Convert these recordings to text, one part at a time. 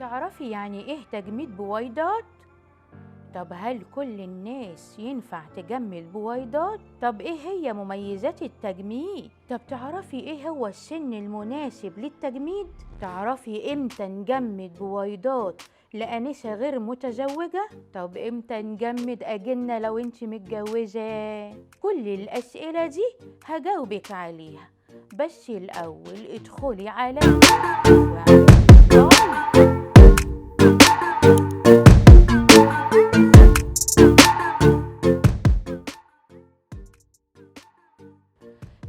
تعرفي يعني إيه تجميد بويضات؟ طب هل كل الناس ينفع تجمد بويضات؟ طب إيه هي مميزات التجميد؟ طب تعرفي إيه هو السن المناسب للتجميد؟ تعرفي إمتى نجمد بويضات لأنسة غير متزوجة؟ طب إمتى نجمد أجنة لو أنت متجوزة؟ كل الأسئلة دي هجاوبك عليها، بس الأول ادخلي على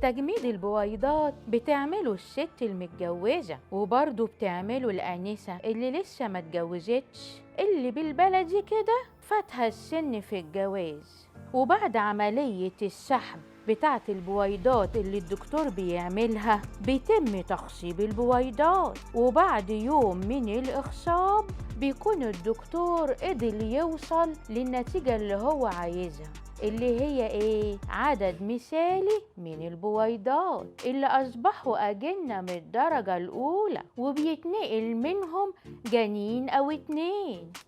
تجميد البويضات بتعمله الست المتجوزة، وبرضه بتعمله الآنسة اللي لسه ما اتجوزتش، اللي بالبلدي كده فاتها السن في الجواز. وبعد عملية السحب بتاعة البويضات اللي الدكتور بيعملها بيتم تخصيب البويضات، وبعد يوم من الإخصاب بيكون الدكتور قدر يوصل للنتيجة اللي هو عايزها، اللي هي ايه؟ عدد مثالي من البويضات اللي اصبحوا اجنة من الدرجة الاولى، وبيتنقل منهم جنين او 2،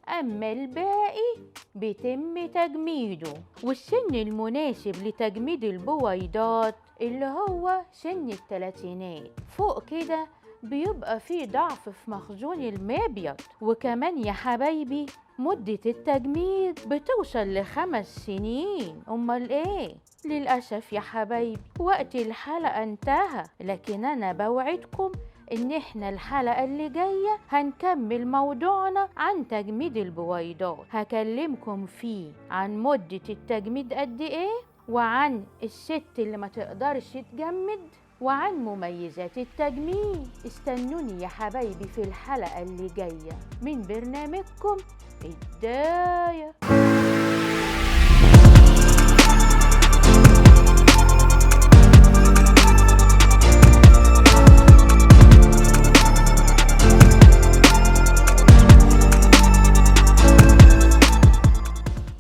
اما الباقي بيتم تجميده. والسن المناسب لتجميد البويضات اللي هو سن الثلاثينات، فوق كده بيبقى فيه ضعف في مخزون المبيض. وكمان يا حبايبي مدة التجميد بتوصل ل5 سنين. أمال إيه؟ للأسف يا حبايبي وقت الحلقة انتهى، لكن أنا بوعدكم إن إحنا الحلقة اللي جاية هنكمل موضوعنا عن تجميد البويضات. هكلمكم فيه عن مدة التجميد قد إيه، وعن الست اللي ما تقدرش تجمد، وعن مميزات التجميد. استنوني يا حبايبي في الحلقة اللي جاية من برنامجكم الداية.